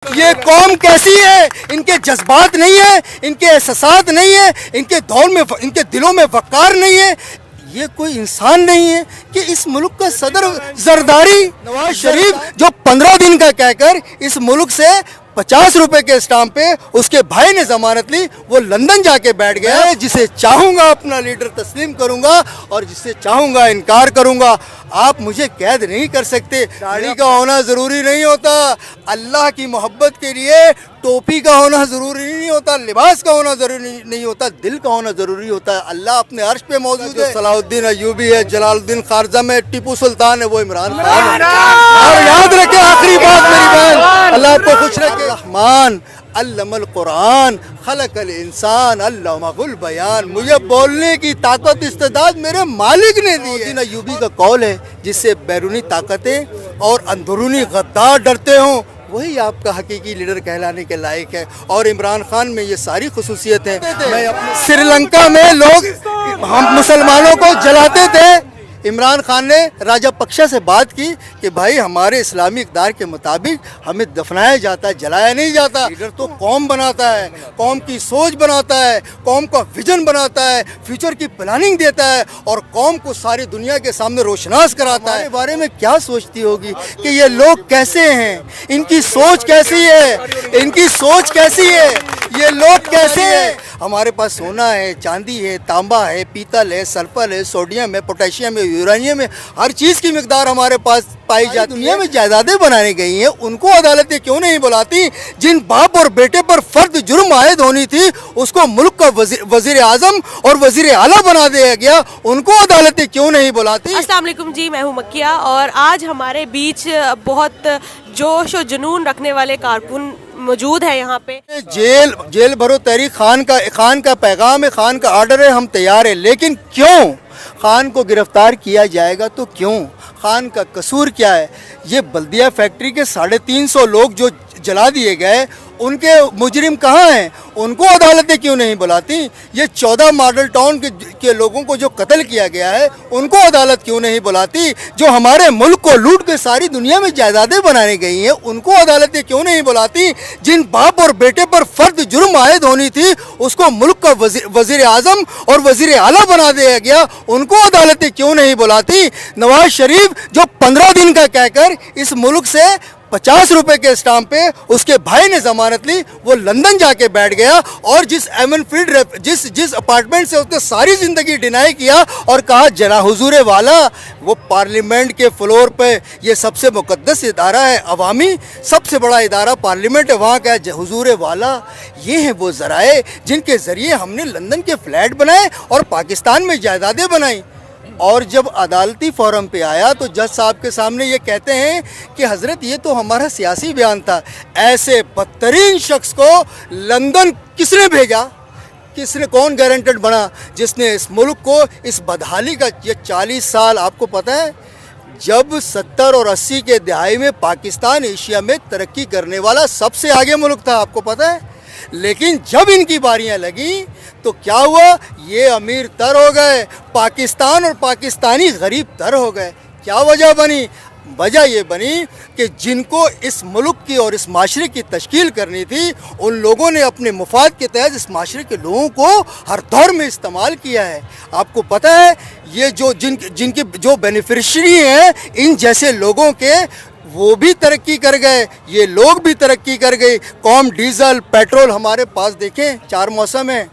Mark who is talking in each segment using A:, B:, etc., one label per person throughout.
A: یہ قوم کیسی ہے؟ ان کے جذبات نہیں ہیں، ان کے احساسات نہیں ہیں، ان کے دلوں میں وقار نہیں ہے۔ یہ کوئی انسان نہیں ہے کہ اس ملک کا صدر زرداری نواز شریف جو 15 دن کا کہہ کر اس ملک سے 50 روپے کے اسٹامپ پہ اس کے بھائی نے ضمانت لی، وہ لندن جا کے بیٹھ گیا ہے۔ جسے چاہوں گا اپنا لیڈر تسلیم کروں گا اور جسے چاہوں گا انکار کروں گا۔ آپ مجھے قید نہیں کر سکتے۔ داڑھی کا ہونا ضروری نہیں ہوتا، اللہ کی محبت کے لیے ٹوپی کا ہونا ضروری نہیں ہوتا، لباس کا ہونا ضروری نہیں ہوتا، دل کا ہونا ضروری ہوتا ہے۔ اللہ اپنے عرش پہ موجود ہے۔ صلاح الدین ایوبی ہے، جلال الدین خارزم ہے، ٹیپو سلطان ہے، وہ عمران خان ہے۔ اور یاد رکھیں آخری بات میری بہن، اللہ آپ کو خوش رکھے۔ رحمان علم القرآن خلق الانسان علمہ البیان۔ مجھے بولنے کی طاقت استعداد میرے مالک نے دی ہے۔ ایوبی کا قول ہے، جس سے بیرونی طاقتیں اور اندرونی غدار ڈرتے ہوں، وہی آپ کا حقیقی لیڈر کہلانے کے لائق ہے۔ اور عمران خان میں یہ ساری خصوصیت ہیں۔ سری لنکا میں لوگ ہم مسلمانوں کو جلاتے تھے، عمران خان نے راجہ پکشا سے بات کی کہ بھائی ہمارے اسلامی اقدار کے مطابق ہمیں دفنایا جاتا ہے، جلایا نہیں جاتا۔ لیڈر تو قوم بناتا ہے، قوم کی سوچ بناتا ہے، قوم کا ویژن بناتا ہے، فیوچر کی پلاننگ دیتا ہے اور قوم کو ساری دنیا کے سامنے روشناس کراتا ہے۔ بارے میں کیا سوچتی ہوگی کہ یہ لوگ کیسے ہیں، ان کی سوچ کیسی ہے، ان کی سوچ کیسی ہے، یہ لوگ کیسے ہیں۔ ہمارے پاس سونا ہے، چاندی ہے، تانبا ہے، پیتل ہے، سلفر ہے، سوڈیم ہے، پوٹیشیم ہے، یورانیم ہے، ہر چیز کی مقدار ہمارے پاس پائی جاتی ہے۔ دنیا میں جائیدادیں بنائی گئی ہیں، ان کو عدالتیں کیوں نہیں بلاتی؟ جن باپ اور بیٹے پر فرد جرم عائد ہونی تھی، اس کو ملک کا وزیر اعظم اور وزیر اعلیٰ بنا دیا گیا، ان کو عدالتیں کیوں نہیں بلاتی؟
B: السلام علیکم جی، میں ہوں مکیہ اور آج ہمارے بیچ بہت جوش و جنون رکھنے والے کارکن موجود ہے یہاں پہ۔
A: جیل بھرو تحریک خان کا پیغام ہے، خان کا آرڈر ہے، ہم تیار ہیں، لیکن کیوں خان کو گرفتار کیا جائے گا؟ تو کیوں؟ خان کا قصور کیا ہے؟ یہ بلدیہ فیکٹری کے 350 لوگ جو جلا دیے گئے، ان کے مجرم کہاں ہیں؟ ان کو عدالتیں کیوں نہیں بلاتی؟ یہ 14 ماڈل ٹاؤن کے لوگوں کو جو قتل کیا گیا ہے، ان کو عدالت کیوں نہیں بلاتی؟ جو ہمارے ملک کو لوٹ کے ساری دنیا میں جائیدادیں بنائی گئی ہیں، ان کو عدالتیں کیوں نہیں بلاتی؟ جن باپ اور بیٹے پر فرد جرم عائد ہونی تھی، اس کو ملک کا وزیر اعظم اور وزیر اعلیٰ بنا دیا گیا، ان کو عدالتیں کیوں نہیں بلاتی؟ نواز شریف جو 15 دن کا کہہ کر اس ملک سے 50 روپے کے اسٹامپ پہ اس کے بھائی نے ضمانت لی، وہ لندن جا کے بیٹھ گیا اور جس اپارٹمنٹ سے اس نے ساری زندگی ڈینائی کیا اور کہا جنا حضور والا، وہ پارلیمنٹ کے فلور پہ یہ سب سے مقدس ادارہ ہے، عوامی سب سے بڑا ادارہ پارلیمنٹ ہے، وہاں کا حضور والا۔ یہ ہیں وہ ذرائع جن کے ذریعے ہم نے لندن کے فلیٹ بنائے اور پاکستان میں جائیدادیں بنائیں۔ اور جب عدالتی فورم پہ آیا تو جج صاحب کے سامنے یہ کہتے ہیں کہ حضرت یہ تو ہمارا سیاسی بیان تھا۔ ایسے بدترین شخص کو لندن کس نے بھیجا؟ کون گارنٹڈ بنا جس نے اس ملک کو اس بدحالی کا؟ یہ 40 سال آپ کو پتہ ہے، جب 70 اور 80 کے دہائی میں پاکستان ایشیا میں ترقی کرنے والا سب سے آگے ملک تھا، آپ کو پتہ ہے، لیکن جب ان کی باریاں لگیں تو کیا ہوا؟ یہ امیر تر ہو گئے، پاکستان اور پاکستانی غریب تر ہو گئے۔ کیا وجہ بنی؟ وجہ یہ بنی کہ جن کو اس ملک کی اور اس معاشرے کی تشکیل کرنی تھی، ان لوگوں نے اپنے مفاد کے تحت اس معاشرے کے لوگوں کو ہر دور میں استعمال کیا ہے۔ آپ کو پتہ ہے یہ جن کے جو بینیفیشری ہیں ان جیسے لوگوں کے، وہ بھی ترقی کر گئے، یہ لوگ بھی ترقی کر گئے۔ قوم ڈیزل پیٹرول ہمارے پاس دیکھیں 4 موسم ہیں،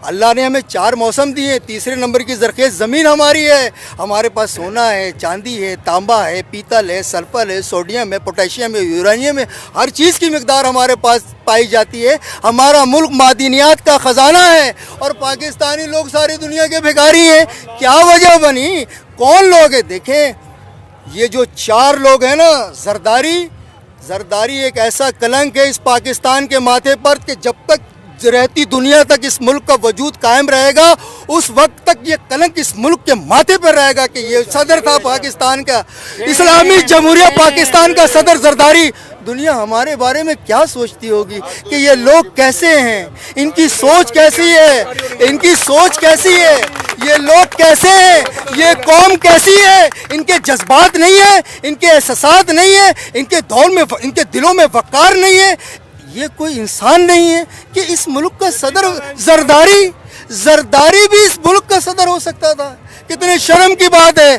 A: اللہ نے ہمیں 4 موسم دیے، تیسرے نمبر کی زرخیز زمین ہماری ہے۔ ہمارے پاس سونا ہے، چاندی ہے، تانبا ہے، پیتل ہے، سلفر ہے، سوڈیم ہے، پوٹیشیم ہے، یورانیم ہے، ہر چیز کی مقدار ہمارے پاس پائی جاتی ہے۔ ہمارا ملک معدنیات کا خزانہ ہے اور پاکستانی لوگ ساری دنیا کے بھکاری ہیں۔ کیا وجہ بنی؟ کون لوگ ہیں؟ دیکھیں یہ جو 4 لوگ ہیں نا، زرداری ایک ایسا کلنک ہے اس پاکستان کے ماتھے پر کہ جب تک رہتی دنیا تک اس ملک کا وجود قائم رہے گا، اس وقت تک یہ کلنک اس ملک کے ماتھے پر رہے گا کہ یہ صدر تھا پاکستان کا، اسلامی جمہوریہ پاکستان کا صدر زرداری۔ دنیا ہمارے بارے میں کیا سوچتی ہوگی کہ یہ لوگ کیسے ہیں، ان کی سوچ کیسی ہے، ان کی سوچ کیسی ہے، یہ لوگ کیسے ہیں، یہ قوم کیسی ہے، ان کے جذبات نہیں ہیں، ان کے احساسات نہیں ہیں، ان کے دلوں میں وقار نہیں ہے۔ یہ کوئی انسان نہیں ہے کہ اس ملک کا صدر زرداری بھی اس ملک کا صدر ہو سکتا تھا۔ کتنے شرم کی بات ہے،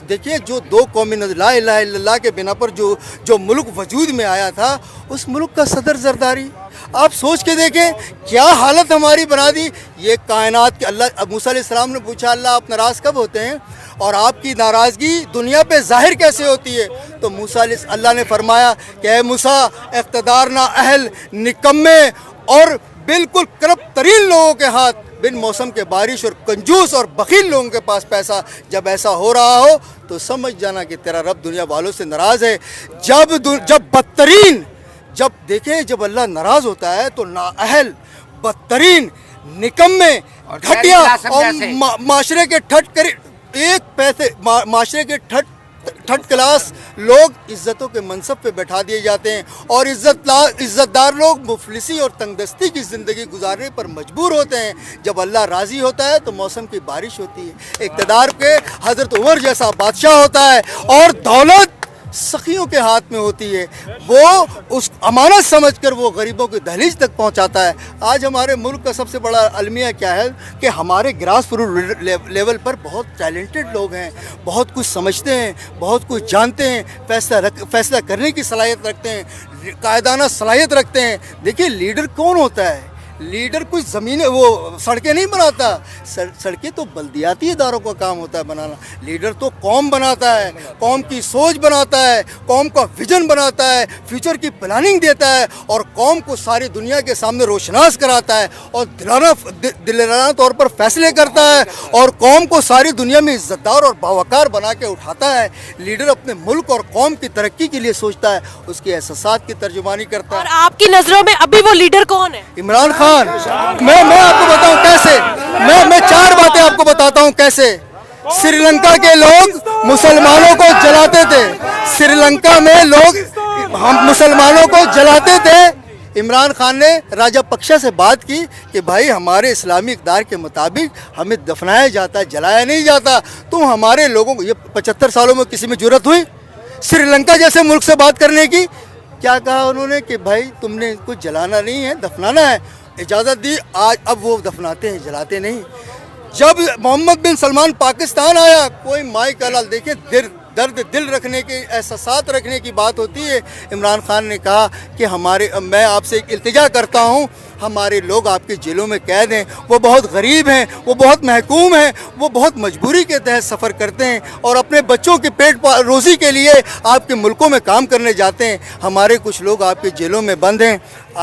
A: دیکھیے جو دو قومی لا الہ الا اللہ کے بنا پر جو ملک وجود میں آیا تھا، اس ملک کا صدر زرداری۔ آپ سوچ کے دیکھیں کیا حالت ہماری بنا دی۔ یہ کائنات کے اللہ، موسیٰ علیہ السلام نے پوچھا اللہ آپ ناراض کب ہوتے ہیں اور آپ کی ناراضگی دنیا پہ ظاہر کیسے ہوتی ہے؟ تو اللہ نے فرمایا کہ اے موسیٰ، اقتدار نا اہل، نکمے اور بالکل کرپٹ ترین لوگوں کے ہاتھ، بن موسم کے بارش اور کنجوس اور بخیل لوگوں کے پاس پیسہ، جب ایسا ہو رہا ہو تو سمجھ جانا کہ تیرا رب دنیا والوں سے ناراض ہے۔ جب دیکھیں جب اللہ ناراض ہوتا ہے تو نااہل، بدترین، نکمے، گھٹیا اور معاشرے کے معاشرے کے تھرڈ کلاس لوگ عزتوں کے منصب پہ بٹھا دیے جاتے ہیں، اور عزت دار لوگ مفلسی اور تنگ دستی کی زندگی گزارنے پر مجبور ہوتے ہیں۔ جب اللہ راضی ہوتا ہے تو موسم کی بارش ہوتی ہے، اقتدار کے حضرت عمر جیسا بادشاہ ہوتا ہے، اور دولت سخیوں کے ہاتھ میں ہوتی ہے، وہ اس امانت سمجھ کر وہ غریبوں کی دہلیز تک پہنچاتا ہے۔ آج ہمارے ملک کا سب سے بڑا المیہ کیا ہے کہ ہمارے گراس روٹ لیول پر بہت ٹیلنٹڈ لوگ ہیں، بہت کچھ سمجھتے ہیں، بہت کچھ جانتے ہیں، فیصلہ کرنے کی صلاحیت رکھتے ہیں، قائدانہ صلاحیت رکھتے ہیں۔ دیکھیے لیڈر کون ہوتا ہے؟ لیڈر کوئی سڑکیں نہیں بناتا، سڑکیں تو بلدیاتی اداروں کا کام ہوتا ہے بنانا۔ لیڈر تو قوم بناتا ہے، قوم کی سوچ بناتا ہے، قوم کا ویژن بناتا ہے، فیوچر کی پلاننگ دیتا ہے، اور قوم کو ساری دنیا کے سامنے روشناس کراتا ہے، اور دلانہ طور پر فیصلے کرتا ہے، اور قوم کو ساری دنیا میں عزت دار اور باوقار بنا کے اٹھاتا ہے۔ لیڈر اپنے ملک اور قوم کی ترقی کے لیے سوچتا ہے، اس کے احساسات کی ترجمانی کرتا ہے۔
B: اور آپ کی نظروں میں ابھی وہ لیڈر کون ہے؟
A: عمران خان۔ میں آپ کو بتاؤں کیسے، میں 4 باتیں آپ کو بتاتا ہوں کیسے۔ سری لنکا کے لوگ مسلمانوں کو جلاتے تھے، سری لنکا میں لوگ ہم مسلمانوں کو جلاتے تھے۔ عمران خان نے راجہ پکشا سے بات کی کہ بھائی ہمارے اسلامی اقدار کے مطابق ہمیں دفنایا جاتا ہے، جلایا نہیں جاتا، تم ہمارے لوگوں کو، یہ 75 سالوں میں کسی میں جرت ہوئی سری لنکا جیسے ملک سے بات کرنے کی؟ کیا کہا انہوں نے کہ بھائی تم نے کچھ جلانا نہیں ہے، دفنانا ہے، اجازت دی۔ آج اب وہ دفناتے ہیں، جلاتے نہیں۔ جب محمد بن سلمان پاکستان آیا، کوئی مائی کا لال، دیکھیں درد دل رکھنے کے، احساسات رکھنے کی بات ہوتی ہے۔ عمران خان نے کہا کہ میں آپ سے ایک التجا کرتا ہوں، ہمارے لوگ آپ کے جیلوں میں قید ہیں، وہ بہت غریب ہیں، وہ بہت محکوم ہیں، وہ بہت مجبوری کے تحت سفر کرتے ہیں، اور اپنے بچوں کے پیٹ روزی کے لیے آپ کے ملکوں میں کام کرنے جاتے ہیں۔ ہمارے کچھ لوگ آپ کے جیلوں میں بند ہیں،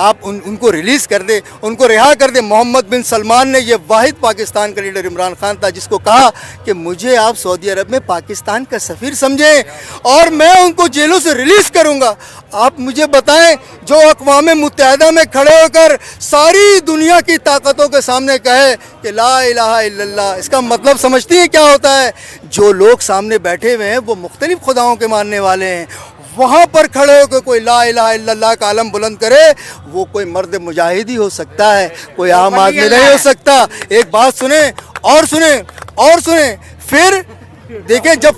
A: آپ ان کو ریلیز کر دیں، ان کو رہا کر دیں۔ محمد بن سلمان نے، یہ واحد پاکستان کا لیڈر عمران خان تھا جس کو کہا کہ مجھے آپ سعودی عرب میں پاکستان کا سفیر سمجھیں اور میں ان کو جیلوں سے ریلیز کروں گا۔ آپ مجھے بتائیں، جو اقوام متحدہ میں کھڑے ہو کر ساری دنیا کی طاقتوں کے سامنے کہے کہ لا الہ الا اللہ، اس کا مطلب سمجھتی ہیں کیا ہوتا ہے؟ جو لوگ سامنے بیٹھے ہوئے ہیں وہ مختلف خداؤں کے ماننے والے ہیں، وہاں پر کھڑے ہو کے کوئی لا الہ الا اللہ کا علم بلند کرے، وہ کوئی مرد مجاہد ہی ہو سکتا ہے، کوئی عام آدمی نہیں ہو سکتا۔ ایک بات سنیں اور سنیں اور سنیں، پھر دیکھیں جب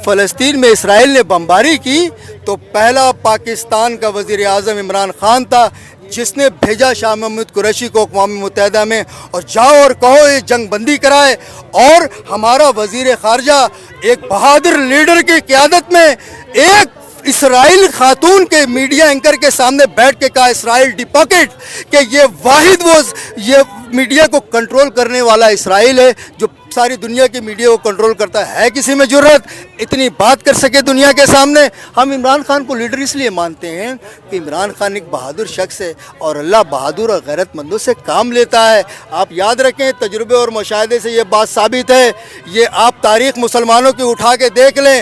A: فلسطین میں اسرائیل نے بمباری کی تو پہلا پاکستان کا وزیر اعظم عمران خان تھا جس نے بھیجا شاہ محمود قریشی کو اقوام متحدہ میں، اور جاؤ اور کہو یہ جنگ بندی کرائے۔ اور ہمارا وزیر خارجہ ایک بہادر لیڈر کی قیادت میں ایک اسرائیل خاتون کے میڈیا اینکر کے سامنے بیٹھ کے کہا اسرائیل ڈی پاکٹ، کہ یہ میڈیا کو کنٹرول کرنے والا اسرائیل ہے جو ساری دنیا کی میڈیا کو کنٹرول کرتا ہے۔ کسی میں جرت اتنی بات کر سکے دنیا کے سامنے؟ ہم عمران خان کو لیڈر اس لیے مانتے ہیں کہ عمران خان ایک بہادر شخص ہے، اور اللہ بہادر اور غیرت مندوں سے کام لیتا ہے۔ آپ یاد رکھیں، تجربے اور مشاہدے سے یہ بات ثابت ہے، یہ آپ تاریخ مسلمانوں کی اٹھا کے دیکھ لیں،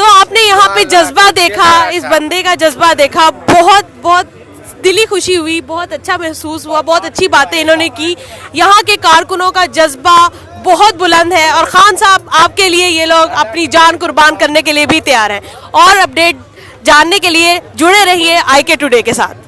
B: تو آپ نے یہاں پہ جذبہ دیکھا, اس بندے کا جذبہ دیکھا, بہت بہت دلی خوشی ہوئی, بہت اچھا محسوس ہوا, بہت اچھی باتیں انہوں نے کی. یہاں کے کارکنوں کا جذبہ بہت بلند ہے, اور خان صاحب آپ کے لیے یہ لوگ اپنی جان قربان کرنے کے لیے بھی تیار ہیں. اور اپڈیٹ جاننے کے لیے جڑے رہیے IK ٹوڈے کے ساتھ.